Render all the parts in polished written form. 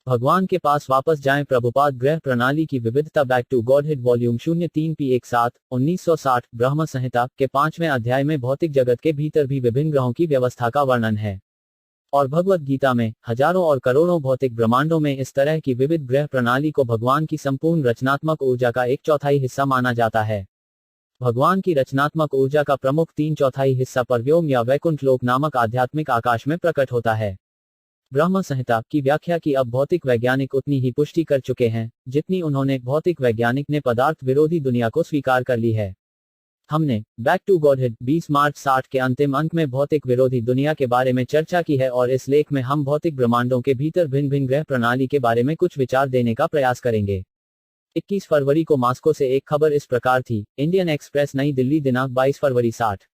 भगवान के पास वापस जाएं। प्रभुपाद ग्रह प्रणाली की विविधता back to godhead volume 03 P17 1960 ब्रह्म संहिता के 5वें अध्याय में भौतिक जगत के भीतर भी विभिन्न ग्रहों की व्यवस्था का वर्णन है। और भगवत गीता में हजारों और करोड़ों भौतिक ब्रह्मांडों में इस तरह की विविध ग्रह प्रणाली को भगवान की संपूर्ण रचनात्मक ऊर्जा का 1/4 हिस्सा माना जाता है। भगवान की रचनात्मक ऊर्जा का प्रमुख 3/4 हिस्सा परव्योम या वैकुंठ लोक नामक आध्यात्मिक आकाश में प्रकट होता है। ब्रह्म संहिता की व्याख्या की अब भौतिक वैज्ञानिक उतनी ही पुष्टि कर चुके हैं जितनी उन्होंने भौतिक वैज्ञानिक ने पदार्थ विरोधी दुनिया को स्वीकार कर ली है। हमने बैक टू गॉडहेड 20 मार्च 60 के अंतिम अंक में भौतिक विरोधी दुनिया के बारे में चर्चा की है और इस लेख में हम भौतिक ब्रह्मांडों के भीतर भिन्न भिन्न ग्रह प्रणाली के बारे में कुछ विचार देने का प्रयास करेंगे। 21 फरवरी को मॉस्को से एक खबर इस प्रकार थी। इंडियन एक्सप्रेस नई दिल्ली दिनांक 22 फरवरी 60।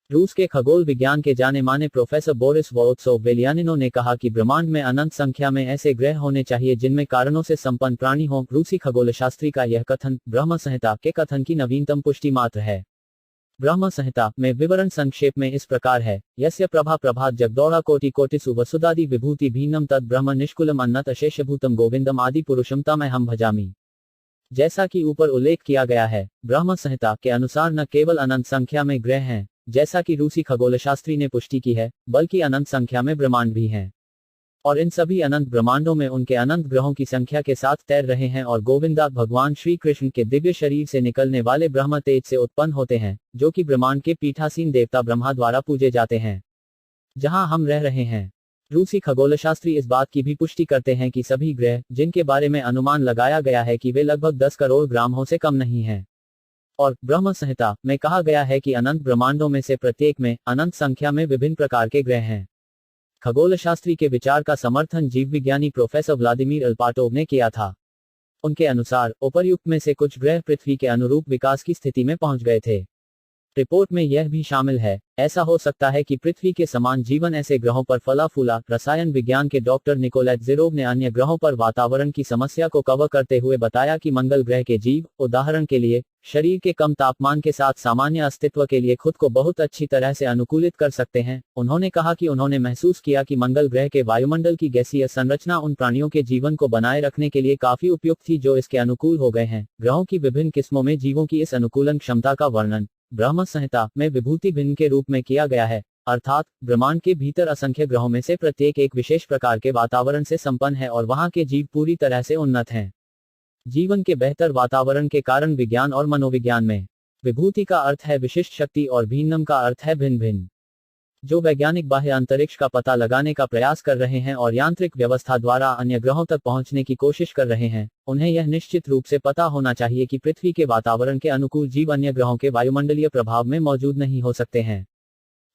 रूस के खगोल विज्ञान के जाने माने प्रोफेसर बोरिस वोलोत्सोव-वेलियानिनो ने कहा कि ब्रह्मांड में अनंत संख्या में ऐसे ग्रह होने चाहिए जिनमें कारणों से संपन्न प्राणी हों। रूसी खगोलशास्त्री का यह कथन ब्रह्म संहिता के कथन की नवीनतम पुष्टि मात्र है। ब्रह्म संहिता में विवरण संक्षेप में इस प्रकार है। यस्य प्रभा प्रभात जगदौड़ा कोटि कोटिसु वसुदादि विभूति भीन्नम तद ब्रह्म निष्कुलम अन्नत अशेषभूतम गोविंदम आदि पुरुषम तम हम भजामि। जैसा कि ऊपर उल्लेख किया गया है, ब्रह्म संहिता के अनुसार न केवल अनंत संख्या में ग्रह हैं, जैसा कि रूसी खगोलशास्त्री ने पुष्टि की है, बल्कि अनंत संख्या में ब्रह्मांड भी हैं। और इन सभी अनंत ब्रह्मांडों में उनके अनंत ग्रहों की संख्या के साथ तैर रहे हैं और गोविंदा भगवान श्री कृष्ण के दिव्य शरीर से निकलने वाले ब्रह्म तेज से उत्पन्न होते हैं, जो कि ब्रह्मांड के पीठासीन देवता ब्रह्मा द्वारा पूजे जाते हैं, जहां हम रह रहे हैं। रूसी खगोलशास्त्री इस बात की भी पुष्टि करते हैं कि सभी ग्रह, जिनके बारे में अनुमान लगाया गया है कि वे लगभग 10 करोड़ ग्रामों से कम नहीं हैं। और ब्रह्म संहिता में कहा गया है कि अनंत ब्रह्मांडों में से प्रत्येक में अनंत संख्या में विभिन्न प्रकार के ग्रह हैं। खगोलशास्त्री के विचार का समर्थन जीवविज्ञानी प्रोफेसर व्लादिमीर अल्पाटोव ने किया था। उनके अनुसार उपर्युक्त में से कुछ ग्रह पृथ्वी के अनुरूप विकास की स्थिति में पहुंच गए थे। रिपोर्ट में यह भी शामिल है, ऐसा हो सकता है कि पृथ्वी के समान जीवन ऐसे ग्रहों पर फला फूला। रसायन विज्ञान के डॉक्टर निकोलाई ज़िरोव ने अन्य ग्रहों पर वातावरण की समस्या को कवर करते हुए बताया कि मंगल ग्रह के जीव, उदाहरण के लिए, शरीर के कम तापमान के साथ सामान्य अस्तित्व के लिए खुद को बहुत अच्छी तरह से अनुकूलित कर सकते हैं। उन्होंने कहा कि उन्होंने महसूस किया कि मंगल ग्रह के वायुमंडल की गैसीय संरचना उन प्राणियों के जीवन को बनाए रखने के लिए काफी उपयुक्त थी जो इसके अनुकूल हो गए हैं। ग्रहों की विभिन्न किस्मों में जीवों की इस अनुकूलन क्षमता का वर्णन ब्रह्म संहिता में विभूति भिन्न के रूप में किया गया है, अर्थात ब्रह्मांड के भीतर असंख्य ग्रहों में से प्रत्येक एक विशेष प्रकार के वातावरण से संपन्न है और वहां के जीव पूरी तरह से उन्नत हैं। जीवन के बेहतर वातावरण के कारण विज्ञान और मनोविज्ञान में विभूति का अर्थ है विशिष्ट शक्ति और भिन्नम का अर्थ है भिन्न भिन्न। जो वैज्ञानिक बाह्य अंतरिक्ष का पता लगाने का प्रयास कर रहे हैं और यांत्रिक व्यवस्था द्वारा अन्य ग्रहों तक पहुंचने की कोशिश कर रहे हैं, उन्हें यह निश्चित रूप से पता होना चाहिए कि पृथ्वी के वातावरण के अनुकूल जीव अन्य ग्रहों के वायुमंडलीय प्रभाव में मौजूद नहीं हो सकते हैं।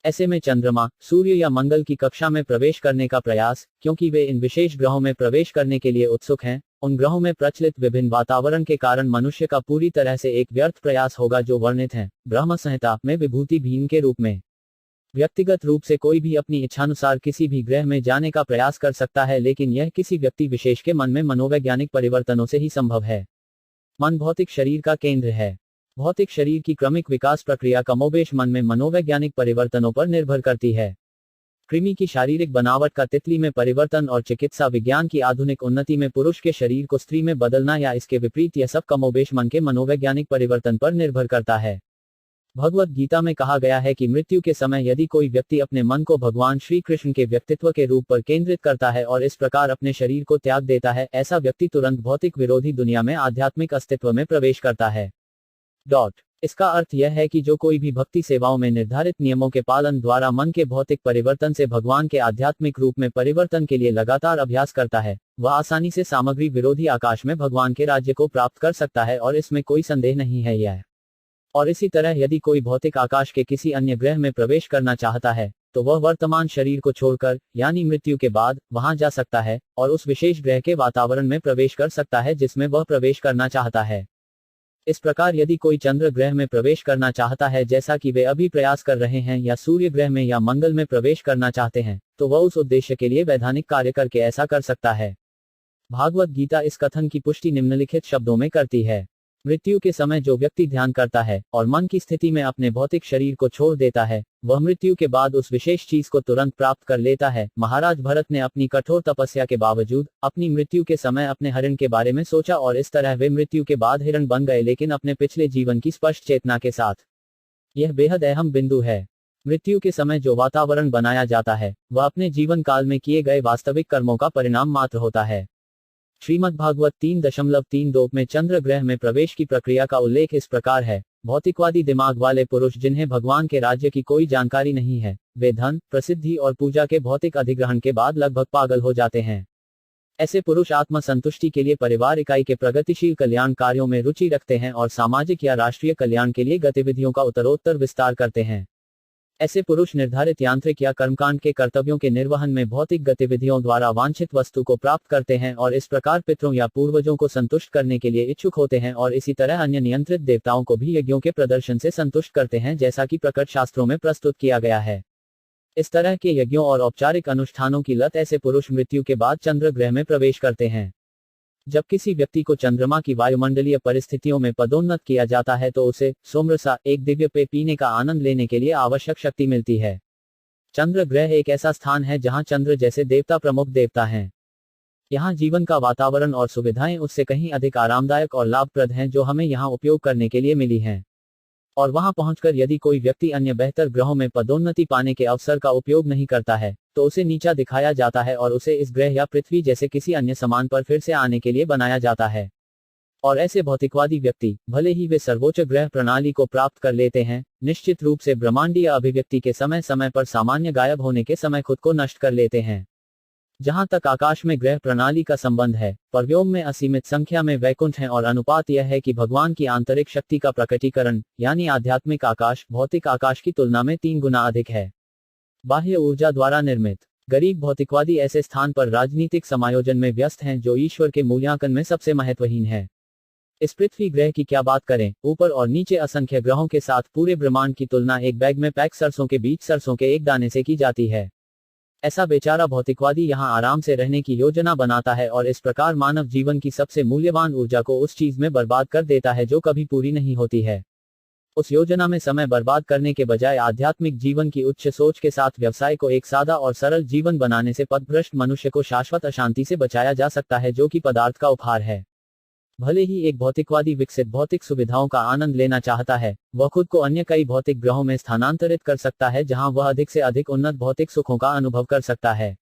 ऐसे में चंद्रमा, सूर्य या मंगल की कक्षा में प्रवेश करने का प्रयास, क्योंकि वे इन विशेष ग्रहों में प्रवेश करने के लिए उत्सुक हैं, उन ग्रहों में प्रचलित विभिन्न वातावरण के कारण मनुष्य का पूरी तरह से एक व्यर्थ प्रयास होगा जो वर्णित है ब्रह्म संहिता में विभूति भिन्न के रूप में। व्यक्तिगत रूप से कोई भी अपनी इच्छानुसार किसी भी ग्रह में जाने का प्रयास कर सकता है, लेकिन यह किसी व्यक्ति विशेष के मन में मनोवैज्ञानिक परिवर्तनों से ही संभव है। मन भौतिक शरीर का केंद्र है। भौतिक शरीर की क्रमिक विकास प्रक्रिया कमोबेश मन में मनोवैज्ञानिक परिवर्तनों पर निर्भर करती है। कृमि की शारीरिक बनावट का तितली में परिवर्तन और चिकित्सा विज्ञान की आधुनिक उन्नति में पुरुष के शरीर को स्त्री में बदलना या इसके विपरीत, यह सब कमोबेश मन के मनोवैज्ञानिक परिवर्तन पर निर्भर करता है। भगवत गीता में कहा गया है कि मृत्यु के समय यदि कोई व्यक्ति अपने मन को भगवान श्री कृष्ण के व्यक्तित्व के रूप पर केंद्रित करता है और इस प्रकार अपने शरीर को त्याग देता है, ऐसा व्यक्ति तुरंत भौतिक विरोधी दुनिया में आध्यात्मिक अस्तित्व में प्रवेश करता है। इसका अर्थ यह है कि जो कोई भी भक्ति सेवाओं में निर्धारित नियमों के पालन द्वारा मन के भौतिक परिवर्तन से भगवान के आध्यात्मिक रूप में परिवर्तन के लिए लगातार अभ्यास करता है, वह आसानी से सामग्री विरोधी आकाश में भगवान के राज्य को प्राप्त कर सकता है और इसमें कोई संदेह नहीं है यह। और इसी तरह यदि कोई भौतिक आकाश के किसी अन्य ग्रह में प्रवेश करना चाहता है, तो वह वर्तमान शरीर को छोड़कर, यानी मृत्यु के बाद, वहां जा सकता है और उस विशेष ग्रह के वातावरण में प्रवेश कर सकता है जिसमें वह प्रवेश करना चाहता है। इस प्रकार यदि कोई चंद्र ग्रह में प्रवेश करना चाहता है, जैसा कि वे अभी प्रयास कर रहे हैं, या सूर्य ग्रह में या मंगल में प्रवेश करना चाहते हैं, तो वह उस उद्देश्य के लिए वैधानिक कार्य करके ऐसा कर सकता है। भागवत गीता इस कथन की पुष्टि निम्नलिखित शब्दों में करती है। मृत्यु के समय जो व्यक्ति ध्यान करता है और मन की स्थिति में अपने भौतिक शरीर को छोड़ देता है, वह मृत्यु के बाद उस विशेष चीज को तुरंत प्राप्त कर लेता है। महाराज भरत ने अपनी कठोर तपस्या के बावजूद अपनी मृत्यु के समय अपने हरिण के बारे में सोचा और इस तरह वे मृत्यु के बाद हिरण बन गए, लेकिन अपने पिछले जीवन की स्पष्ट चेतना के साथ। यह बेहद अहम बिंदु है। मृत्यु के समय जो वातावरण बनाया जाता है वह अपने जीवन काल में किए गए वास्तविक कर्मों का परिणाम मात्र होता है। श्रीमद्भागवत 3.32 में चंद्र ग्रह में प्रवेश की प्रक्रिया का उल्लेख इस प्रकार है। भौतिकवादी दिमाग वाले पुरुष जिन्हें भगवान के राज्य की कोई जानकारी नहीं है, वे धन, प्रसिद्धि और पूजा के भौतिक अधिग्रहण के बाद लगभग पागल हो जाते हैं। ऐसे पुरुष आत्म संतुष्टि के लिए परिवार इकाई के प्रगतिशील कल्याण कार्यों में रुचि रखते हैं और सामाजिक या राष्ट्रीय कल्याण के लिए गतिविधियों का उत्तरोत्तर विस्तार करते हैं। ऐसे पुरुष निर्धारित यांत्रिक या कर्मकांड के कर्तव्यों के निर्वहन में भौतिक गतिविधियों द्वारा वांछित वस्तु को प्राप्त करते हैं और इस प्रकार पितरों या पूर्वजों को संतुष्ट करने के लिए इच्छुक होते हैं और इसी तरह अन्य नियंत्रित देवताओं को भी यज्ञों के प्रदर्शन से संतुष्ट करते हैं, जैसा कि प्रकट शास्त्रों में प्रस्तुत किया गया है। इस तरह के यज्ञों और औपचारिक अनुष्ठानों की लत ऐसे पुरुष मृत्यु के बाद चंद्र ग्रह में प्रवेश करते हैं। जब किसी व्यक्ति को चंद्रमा की वायुमंडलीय परिस्थितियों में पदोन्नत किया जाता है तो उसे सोमरसा, एक दिव्य पेय पीने का आनंद लेने के लिए आवश्यक शक्ति मिलती है। चंद्र ग्रह एक ऐसा स्थान है जहां चंद्र जैसे देवता प्रमुख देवता हैं। यहाँ जीवन का वातावरण और सुविधाएं उससे कहीं अधिक आरामदायक और लाभप्रद हैं जो हमें यहाँ उपयोग करने के लिए मिली हैं। और वहां पहुंचकर यदि कोई व्यक्ति अन्य बेहतर ग्रहों में पदोन्नति पाने के अवसर का उपयोग नहीं करता है तो उसे नीचा दिखाया जाता है और उसे इस ग्रह या पृथ्वी जैसे किसी अन्य समान पर फिर से आने के लिए बनाया जाता है। और ऐसे भौतिकवादी व्यक्ति, भले ही वे सर्वोच्च ग्रह प्रणाली को प्राप्त कर लेते हैं, निश्चित रूप से ब्रह्मांडीय अभिव्यक्ति के समय समय पर सामान्य गायब होने के समय खुद को नष्ट कर लेते हैं। जहां तक आकाश में ग्रह प्रणाली का संबंध है, परव्योम में असीमित संख्या में वैकुंठ हैं और अनुपात यह है कि भगवान की आंतरिक शक्ति का प्रकटीकरण यानी आध्यात्मिक आकाश भौतिक आकाश की तुलना में 3 गुना अधिक है। बाह्य ऊर्जा द्वारा निर्मित गरीब भौतिकवादी ऐसे स्थान पर राजनीतिक समायोजन में व्यस्त हैं जो ईश्वर के मूल्यांकन में सबसे महत्वहीन है। इस पृथ्वी ग्रह की क्या बात करें, ऊपर और नीचे असंख्य ग्रहों के साथ पूरे ब्रह्मांड की तुलना एक बैग में पैक सरसों के बीच सरसों के एक दाने से की जाती है। ऐसा बेचारा भौतिकवादी यहाँ आराम से रहने की योजना बनाता है और इस प्रकार मानव जीवन की सबसे मूल्यवान ऊर्जा को उस चीज में बर्बाद कर देता है जो कभी पूरी नहीं होती है। उस योजना में समय बर्बाद करने के बजाय आध्यात्मिक जीवन की उच्च सोच के साथ व्यवसाय को एक सादा और सरल जीवन बनाने से पथभ्रष्ट मनुष्य को शाश्वत अशांति से बचाया जा सकता है जो कि पदार्थ का उपहार है। भले ही एक भौतिकवादी विकसित भौतिक सुविधाओं का आनंद लेना चाहता है, वह खुद को अन्य कई भौतिक ग्रहों में स्थानांतरित कर सकता है जहां वह अधिक से अधिक उन्नत भौतिक सुखों का अनुभव कर सकता है।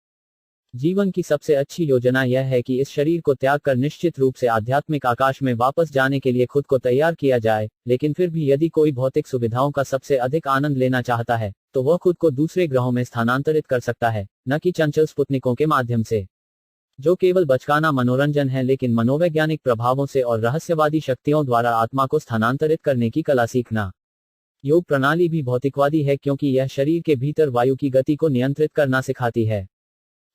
जीवन की सबसे अच्छी योजना यह है कि इस शरीर को त्याग कर निश्चित रूप से आध्यात्मिक आकाश में वापस जाने के लिए खुद को तैयार किया जाए, लेकिन फिर भी यदि कोई भौतिक सुविधाओं का सबसे अधिक आनंद लेना चाहता है तो वह खुद को दूसरे ग्रहों में स्थानांतरित कर सकता है, न कि चंचल स्पुतनिकों के माध्यम से, जो केवल बचकाना मनोरंजन है, लेकिन मनोवैज्ञानिक प्रभावों से और रहस्यवादी शक्तियों द्वारा आत्मा को स्थानांतरित करने की कला सीखना। योग प्रणाली भी भौतिकवादी है क्योंकि यह शरीर के भीतर वायु की गति को नियंत्रित करना सिखाती है।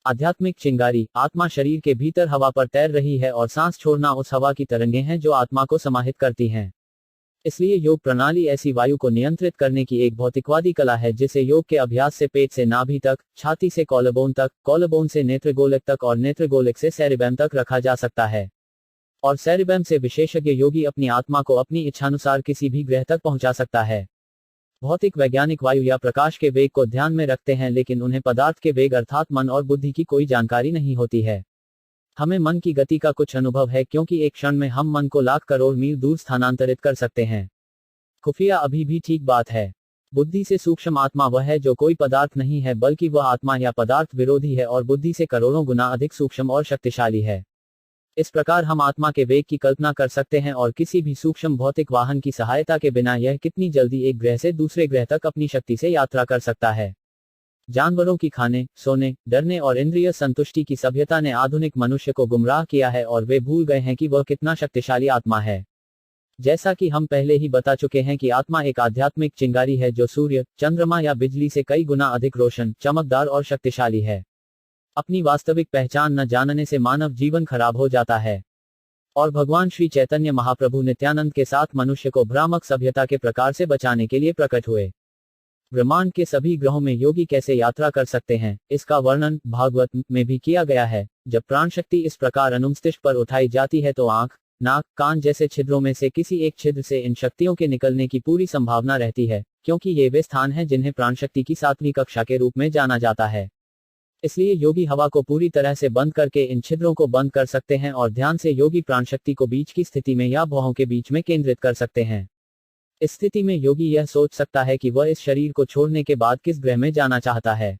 आध्यात्मिक चिंगारी, आत्मा शरीर के भीतर हवा पर तैर रही है और सांस छोड़ना उस हवा की तरंगें हैं जो आत्मा को समाहित करती हैं। इसलिए योग प्रणाली ऐसी वायु को नियंत्रित करने की एक भौतिकवादी कला है जिसे योग के अभ्यास से पेट से नाभि तक, छाती से कॉलरबोन तक, कॉलरबोन से नेत्रगोलक तक और नेत्रगोलक से सेरिबैम तक रखा जा सकता है। और सेरिबैम से विशेषज्ञ योगी अपनी आत्मा को अपनी इच्छानुसार किसी भी ग्रह तक पहुंचा सकता है। भौतिक वैज्ञानिक वायु या प्रकाश के वेग को ध्यान में रखते हैं, लेकिन उन्हें पदार्थ के वेग अर्थात मन और बुद्धि की कोई जानकारी नहीं होती है। हमें मन की गति का कुछ अनुभव है क्योंकि एक क्षण में हम मन को लाख करोड़ मील दूर स्थानांतरित कर सकते हैं। खुफिया अभी भी ठीक बात है। बुद्धि से सूक्ष्म आत्मा वह है जो कोई पदार्थ नहीं है, बल्कि वह आत्मा या पदार्थ विरोधी है और बुद्धि से करोड़ों गुना अधिक सूक्ष्म और शक्तिशाली है। इस प्रकार हम आत्मा के वेग की कल्पना कर सकते हैं और किसी भी सूक्ष्म भौतिक वाहन की सहायता के बिना यह कितनी जल्दी एक ग्रह से दूसरे ग्रह तक अपनी शक्ति से यात्रा कर सकता है। जानवरों की खाने, सोने, डरने और इंद्रिय संतुष्टि की सभ्यता ने आधुनिक मनुष्य को गुमराह किया है और वे भूल गए हैं कि वह कितना शक्तिशाली आत्मा है। जैसा कि हम पहले ही बता चुके हैं कि आत्मा एक आध्यात्मिक चिंगारी है जो सूर्य, चंद्रमा या बिजली से कई गुना अधिक रोशन, चमकदार और शक्तिशाली है। अपनी वास्तविक पहचान न जानने से मानव जीवन खराब हो जाता है। और भगवान श्री चैतन्य महाप्रभु नित्यानंद के साथ मनुष्य को भ्रामक सभ्यता के प्रकार से बचाने के लिए प्रकट हुए। ब्रह्मांड के सभी ग्रहों में योगी कैसे यात्रा कर सकते हैं, इसका वर्णन भागवत में भी किया गया है। जब प्राण शक्ति इस प्रकार अनुमस्तिष्क पर उठाई जाती है तो आंख, नाक, कान जैसे छिद्रों में से किसी एक छिद्र से इन शक्तियों के निकलने की पूरी संभावना रहती है, क्योंकि ये वे स्थान हैं जिन्हें प्राणशक्ति की 7वीं कक्षा के रूप में जाना जाता है। इसलिए योगी हवा को पूरी तरह से बंद करके इन छिद्रों को बंद कर सकते हैं और ध्यान से योगी प्राणशक्ति को बीच की स्थिति में या भौहों के बीच में केंद्रित कर सकते हैं। इस स्थिति में योगी यह सोच सकता है कि वह इस शरीर को छोड़ने के बाद किस ग्रह में जाना चाहता है।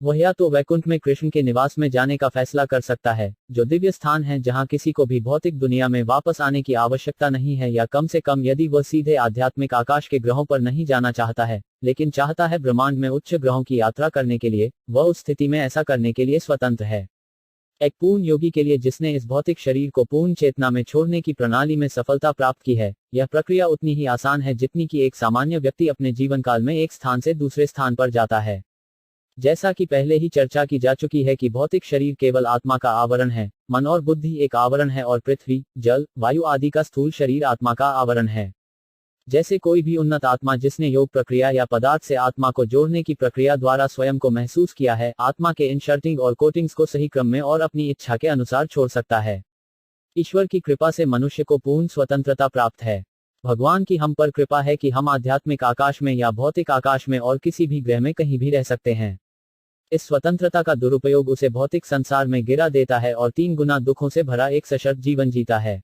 वह या तो वैकुंठ में कृष्ण के निवास में जाने का फैसला कर सकता है, जो दिव्य स्थान है जहां किसी को भी भौतिक दुनिया में वापस आने की आवश्यकता नहीं है, या कम से कम यदि वह सीधे आध्यात्मिक आकाश के ग्रहों पर नहीं जाना चाहता है, लेकिन चाहता है ब्रह्मांड में उच्च ग्रहों की यात्रा करने के लिए, वह उस स्थिति में ऐसा करने के लिए स्वतंत्र है। एक पूर्ण योगी के लिए जिसने इस भौतिक शरीर को पूर्ण चेतना में छोड़ने की प्रणाली में सफलता प्राप्त की है, यह प्रक्रिया उतनी ही आसान है जितनी कि एक सामान्य व्यक्ति अपने जीवन काल में एक स्थान से दूसरे स्थान पर जाता है। जैसा कि पहले ही चर्चा की जा चुकी है कि भौतिक शरीर केवल आत्मा का आवरण है, मन और बुद्धि एक आवरण है और पृथ्वी, जल, वायु आदि का स्थूल शरीर आत्मा का आवरण है। जैसे कोई भी उन्नत आत्मा जिसने योग प्रक्रिया या पदार्थ से आत्मा को जोड़ने की प्रक्रिया द्वारा स्वयं को महसूस किया है, आत्मा के इन शर्टिंग और कोटिंग्स को सही क्रम में और अपनी इच्छा के अनुसार छोड़ सकता है। ईश्वर की कृपा से मनुष्य को पूर्ण स्वतंत्रता प्राप्त है। भगवान की हम पर कृपा है कि हम आध्यात्मिक आकाश में या भौतिक आकाश में और किसी भी ग्रह में कहीं भी रह सकते हैं। इस स्वतंत्रता का दुरुपयोग उसे भौतिक संसार में गिरा देता है और 3 गुना दुखों से भरा एक सशर्त जीवन जीता है।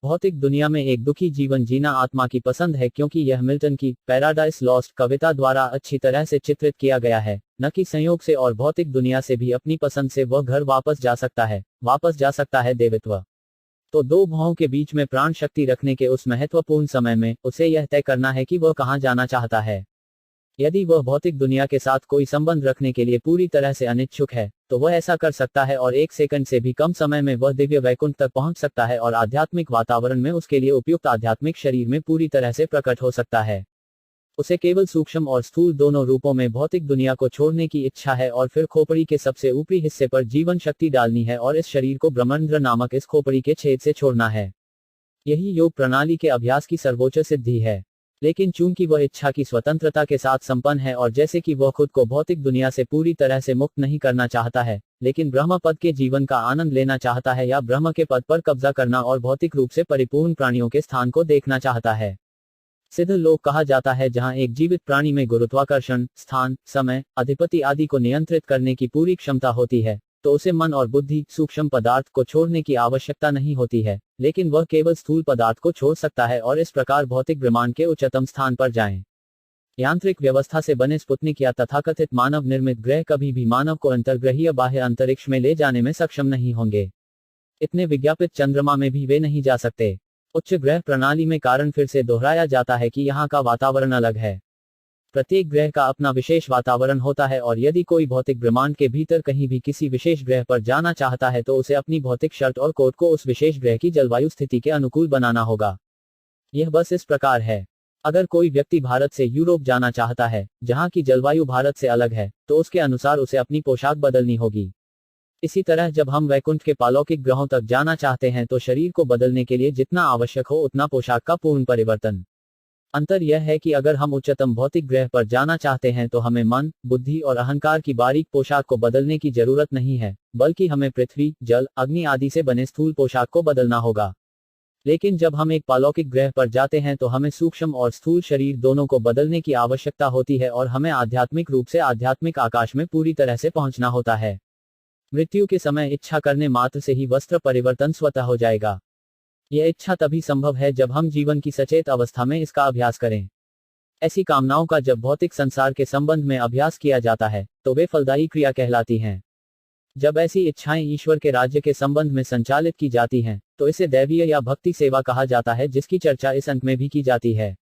भौतिक दुनिया में एक दुखी जीवन जीना आत्मा की पसंद है, क्योंकि यह मिल्टन की पैराडाइस लॉस्ट कविता द्वारा अच्छी तरह से चित्रित किया गया है, न कि संयोग से, और भौतिक दुनिया से भी अपनी पसंद से वह घर वापस जा सकता है देवत्व। तो 2 भौहों के बीच में प्राण शक्ति रखने के उस महत्वपूर्ण समय में उसे यह तय करना है कि वह कहां जाना चाहता है। यदि वह भौतिक दुनिया के साथ कोई संबंध रखने के लिए पूरी तरह से अनिच्छुक है, तो वह ऐसा कर सकता है और 1 सेकंड से भी कम समय में वह दिव्य वैकुंठ तक पहुंच सकता है और आध्यात्मिक वातावरण में उसके लिए उपयुक्त आध्यात्मिक शरीर में पूरी तरह से प्रकट हो सकता है। उसे केवल सूक्ष्म और स्थूल दोनों रूपों में भौतिक दुनिया को छोड़ने की इच्छा है और फिर खोपड़ी के सबसे ऊपरी हिस्से पर जीवन शक्ति डालनी है और इस शरीर को ब्रह्मांड नामक इस खोपड़ी के छेद से छोड़ना है। यही योग प्रणाली के अभ्यास की सर्वोच्च सिद्धि है। लेकिन चूंकि वह इच्छा की स्वतंत्रता के साथ संपन्न है और जैसे कि वह खुद को भौतिक दुनिया से पूरी तरह से मुक्त नहीं करना चाहता है, लेकिन ब्रह्म पद के जीवन का आनंद लेना चाहता है या ब्रह्म के पद पर कब्जा करना और भौतिक रूप से परिपूर्ण प्राणियों के स्थान को देखना चाहता है। सिद्ध लोक कहा जाता है जहां एक जीवित प्राणी में गुरुत्वाकर्षण, स्थान, समय, अधिपति आदि को नियंत्रित करने की पूरी क्षमता होती है, तो उसे मन और बुद्धि, सूक्ष्म पदार्थ को छोड़ने की आवश्यकता नहीं होती है, लेकिन वह केवल स्थूल पदार्थ को छोड़ सकता है और इस प्रकार भौतिक ब्रह्मांड के उच्चतम स्थान पर जाएं। यांत्रिक व्यवस्था से बने स्पुतनिक या तथाकथित मानव निर्मित ग्रह कभी भी मानव को अंतर्ग्रहीय बाह्य अंतरिक्ष में ले जाने में सक्षम नहीं होंगे। इतने विज्ञापित चंद्रमा में भी वे नहीं जा सकते। उच्च ग्रह प्रणाली में कारण फिर से दोहराया जाता है कि यहाँ का वातावरण अलग है। प्रत्येक ग्रह का अपना विशेष वातावरण होता है और यदि कोई भौतिक ब्रह्मांड के भीतर कहीं भी किसी विशेष ग्रह पर जाना चाहता है तो उसे अपनी भौतिक शर्त और कोड को उस विशेष ग्रह की जलवायु स्थिति के अनुकूल बनाना होगा। यह बस इस प्रकार है। अगर कोई व्यक्ति भारत से यूरोप जाना चाहता है, जहां की जलवायु भारत से अलग है, तो उसके अनुसार उसे अपनी पोशाक बदलनी होगी। इसी तरह जब हम वैकुंठ के पालौकिक ग्रहों तक जाना चाहते हैं तो शरीर को बदलने के लिए जितना आवश्यक हो उतना पोशाक का पूर्ण परिवर्तन। अंतर यह है कि अगर हम उच्चतम भौतिक ग्रह पर जाना चाहते हैं तो हमें मन, बुद्धि और अहंकार की बारीक पोशाक को बदलने की जरूरत नहीं है, बल्कि हमें पृथ्वी, जल, अग्नि आदि से बने स्थूल पोशाक को बदलना होगा। लेकिन जब हम एक पालौकिक ग्रह पर जाते हैं तो हमें सूक्ष्म और स्थूल शरीर दोनों को बदलने की आवश्यकता होती है और हमें आध्यात्मिक रूप से आध्यात्मिक आकाश में पूरी तरह से पहुंचना होता है। मृत्यु के समय इच्छा करने मात्र से ही वस्त्र परिवर्तन स्वतः हो जाएगा। यह इच्छा तभी संभव है जब हम जीवन की सचेत अवस्था में इसका अभ्यास करें। ऐसी कामनाओं का जब भौतिक संसार के संबंध में अभ्यास किया जाता है तो वे फलदायी क्रिया कहलाती हैं। जब ऐसी इच्छाएं ईश्वर के राज्य के संबंध में संचालित की जाती हैं तो इसे दैवीय या भक्ति सेवा कहा जाता है, जिसकी चर्चा इस अंक में भी की जाती है।